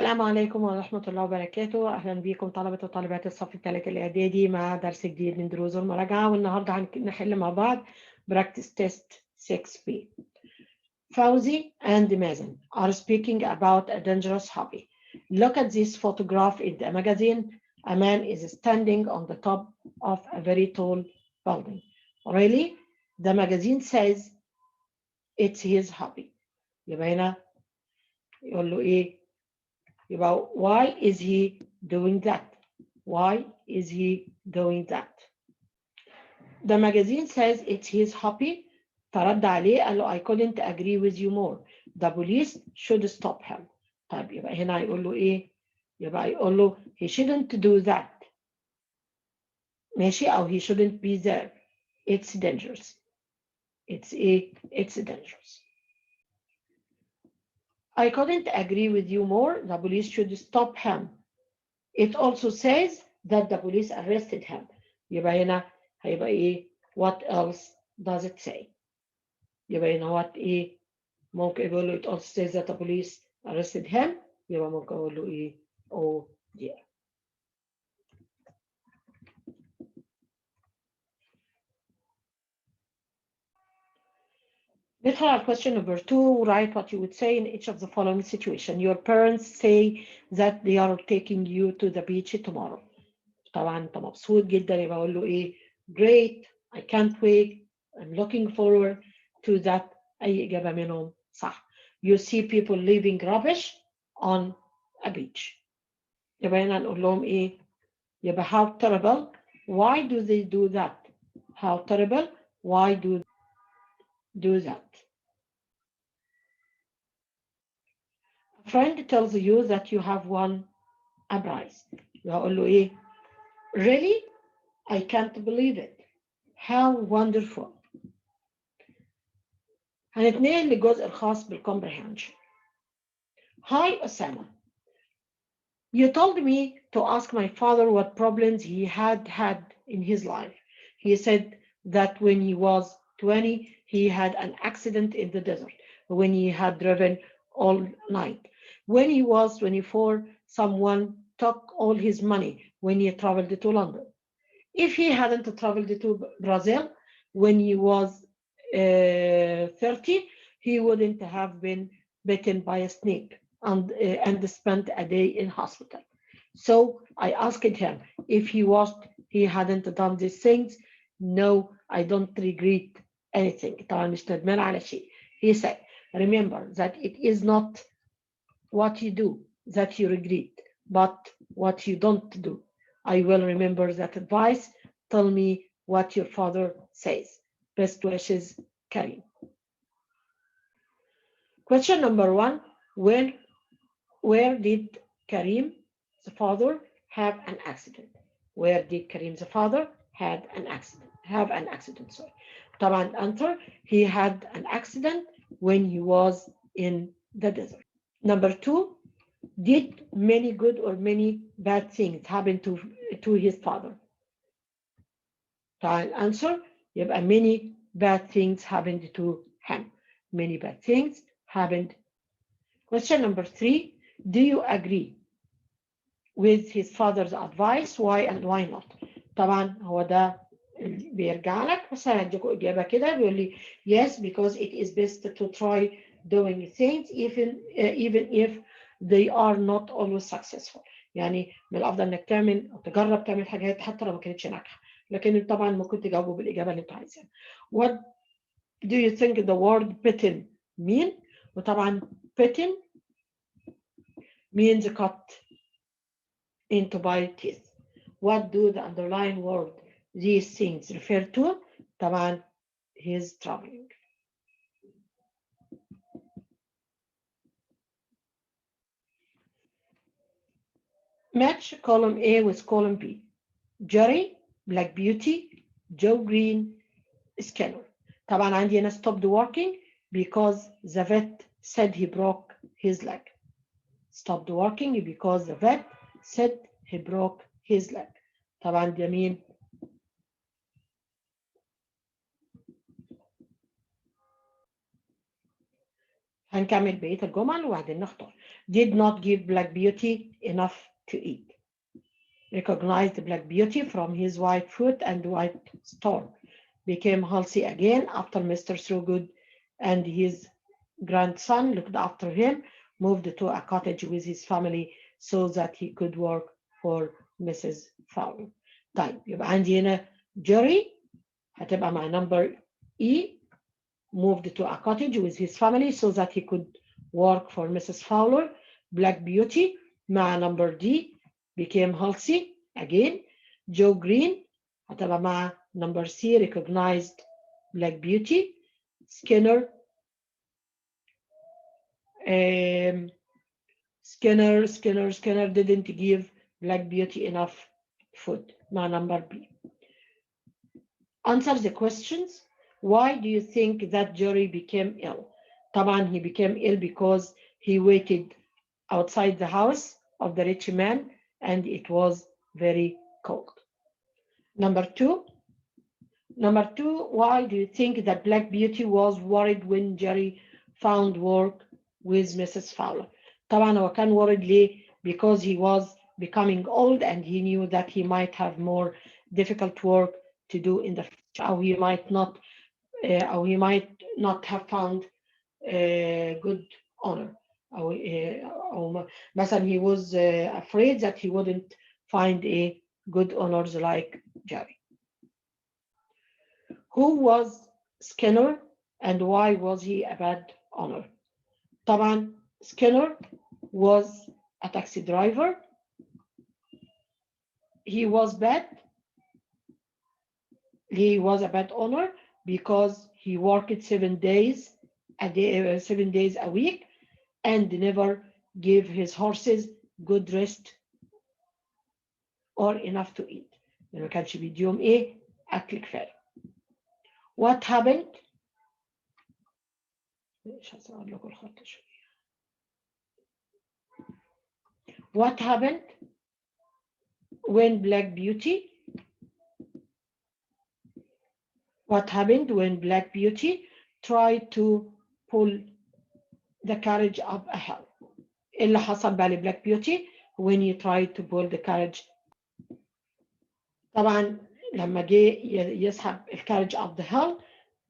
السلام عليكم ورحمة الله وبركاته. أهلا بكم طلبة وطالبات الصف الثالث الإعدادي مع درس جديد من دروس المراجعة، والنهاردة هنحل مع بعض براكتس تيست 6B. Fauzi and Mazen are speaking about a dangerous hobby. Look at this photograph in the magazine. A man is standing on the top of a very tall building. Really? The magazine says it's his hobby. يبقى هنا يقول له إيه؟ يبقى why is he doing that? Why is he doing that? The magazine says it's his hobby. فرد عليه قال له I couldn't agree with you more. The police should stop him. طيب يبقى هنا يقول له إيه؟ يبقى يقول له he shouldn't do that. ماشي، أو he shouldn't be there. It's dangerous. It's dangerous. I couldn't agree with you more. The police should stop him. It also says that the police arrested him. يبقى هنا هيبقى إيه؟ What else does it say? يبقى هنا what إيه؟ ممكن يقول له it also says that the police arrested him. يبقى ممكن أقول له إيه؟ Oh dear. ندخل على question number 2. Write what you would say in each of the following situations. Your parents say that they are taking you to the beach tomorrow. طبعا انت مبسوط جدا، يبقى اقول له ايه؟ Great, I can't wait, I'm looking forward to that. اي اجابه منهم صح. You see people leaving rubbish on a beach. يبقى هنا نقول لهم ايه؟ يبقى how terrible, why do they do that? How terrible, why do that? A friend tells you that you have won a prize. يقول له ايه؟ Really? I can't believe it. How wonderful. هنتنقل للجزء الخاص بالcomprehension. Hi Osama. You told me to ask my father what problems he had in his life. He said that when he was 20, he had an accident in the desert when he had driven all night. When he was 24, someone took all his money when he traveled to London. If he hadn't traveled to Brazil when he was 30, he wouldn't have been bitten by a snake and spent a day in hospital. So I asked him if he wished he hadn't done these things. No, I don't regret anything. طبعا مش ندمان على شيء. He said, remember that it is not what you do that you regret, but what you don't do. I will remember that advice. Tell me what your father says. Best wishes, Karim. Question number 1. Where did Karim, the father, have an accident? Where did Karim, the father, have an accident? Sorry. طبعا answer, he had an accident when he was in the desert. Number 2, did many good or many bad things happen to his father? طبعا answer, يبقى many bad things happened to him. Many bad things happened. Question number 3, do you agree with his father's advice? Why and why not? طبعا هو ده بيرجع لك، بس هديكوا إجابة كده بيقول لي yes, because it is best to try doing things even if they are not always successful. يعني من الأفضل إنك تعمل أو تجرب تعمل حاجات حتى لو ما كانتش ناجحة، لكن طبعا ممكن تجاوبوا بالإجابة اللي أنتوا عايزينها. What do you think the word bitten mean? وطبعا bitten means cut into by teeth. What do the underlying word these things refer to? طبعا his traveling. Match column A with column B. Jerry, Black Beauty, Joe Green, Skinner. طبعا عندي هنا stopped working because the vet said he broke his leg. Stopped working because the vet said he broke his leg. طبعا ده مين؟ هنكمل بقية الجمل وبعدين نختار. Did not give Black Beauty enough to eat. Recognized Black Beauty from his white foot and white storm. Became healthy again after Mr. Throgood and his grandson looked after him. Moved to a cottage with his family so that he could work for Mrs. Fowler. طيب يبقى عندي هنا Jerry هتبقى مع number E. Moved to a cottage with his family so that he could work for Mrs. Fowler. Black Beauty مع number D. Became healthy again. Joe Green هتبقى مع number C. Recognized Black Beauty. Skinner Skinner didn't give Black Beauty enough food مع number B. Answer the questions. Why do you think that Jerry became ill? طبعا he became ill because he waited outside the house of the rich man and it was very cold. Number two, why do you think that Black Beauty was worried when Jerry found work with Mrs. Fowler? طبعا هو كان worried ليه? Because he was becoming old and he knew that he might have more difficult work to do in the future, or he might not have found good honor. أو مثلا he was afraid that he wouldn't find a good honors like Jerry. Who was Skinner and why was he a bad honor? طبعا Skinner was a taxi driver. He was a bad owner because he worked 7 days a week and never gave his horses good rest or enough to eat. ما كانش بيديهم ايه اكل كفايه. What happened? مش هصور لكم الخط شويه. What happened when Black Beauty tried to pull the carriage up a hill? إيه اللي حصل بقى لبلاك بيوتي when he tried to pull the carriage? طبعا لما جه يسحب الكارج up the hill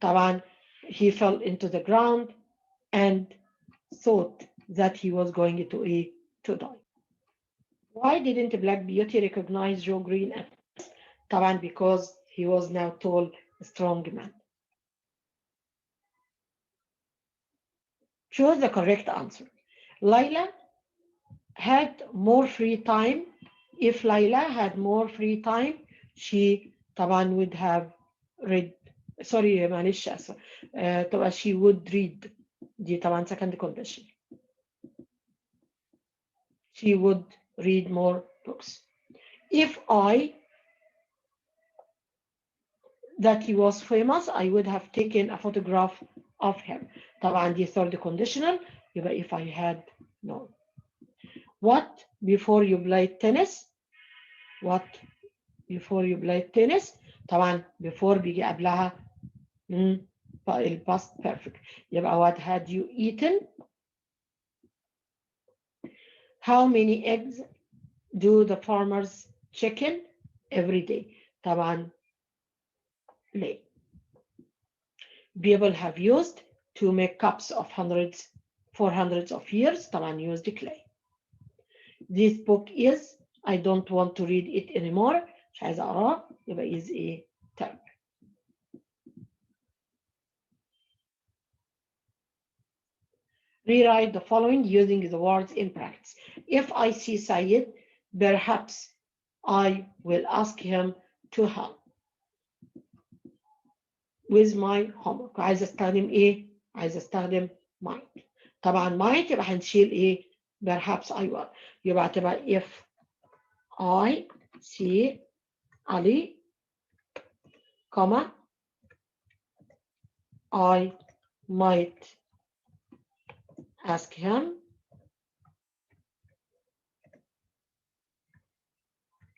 طبعا he fell into the ground and thought that he was going to die. Why didn't Black Beauty recognize Joe Green at first? طبعا because he was now tall, strong man. Choose the correct answer. Layla had more free time. If Layla had more free time, she طبعا would have read. Sorry معلش اسفة. طبعا she would read. دي طبعا second condition. She would read more books. If that he was famous, I would have taken a photograph of him. طبعا دي third conditional. يبقى if I had known. What before you played tennis? What before you played tennis? طبعا before بيجي قبلها past perfect. يبقى what had you eaten? How many eggs do the farmers chicken every day? طبعا lay. People have used to make cups of for hundreds of years. طبعا used clay. This book is, I don't want to read it anymore. مش عايزة أقراه. يبقى is a term. Rewrite the following using the words in practice. If I see Sayed, perhaps I will ask him to help with my homework. عايزة استخدم ايه؟ عايزة استخدم might. طبعا might يبقى هنشيل ايه؟ perhaps I will. يبقى تبقى if I see Ali, comma, I might ask him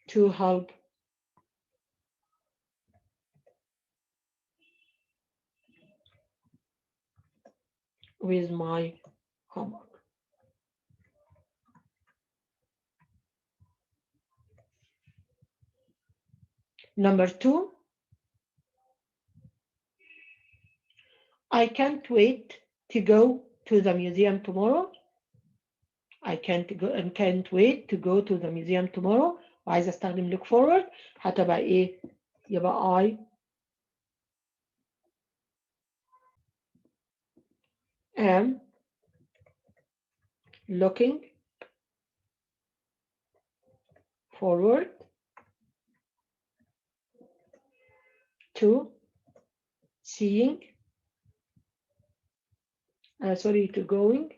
to help with my homework. Number 2, I can't wait to go to the museum tomorrow. I can't wait to go to the museum tomorrow. وعايز استخدم look forward. هتبقى ايه؟ يبقى I am looking forward to seeing, to going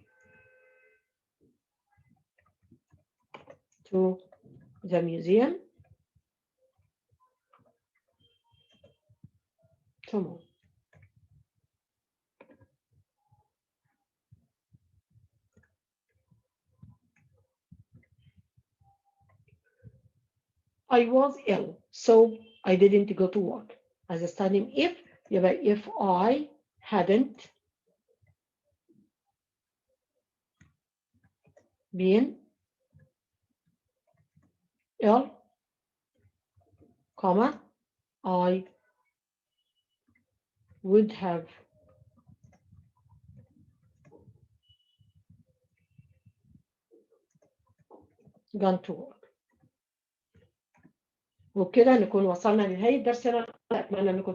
to the museum tomorrow. I was ill, so I didn't go to work. As a studying if, يبقى if I hadn't been ill, comma, I would have gone to work. وبكده نكون وصلنا لنهاية درسنا. أتمنى أنكم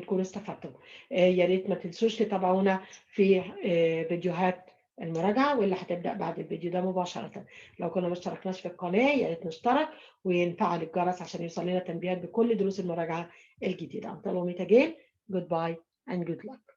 تكونوا استفدتم. يا ريت ما تنسوش تتابعونا في فيديوهات المراجعة واللي هتبدأ بعد الفيديو ده مباشرة. لو كنا ما اشتركناش في القناة يا ريت نشترك ونفعل الجرس عشان يوصل لنا تنبيهات بكل دروس المراجعة الجديدة. Until we meet again, goodbye and good luck.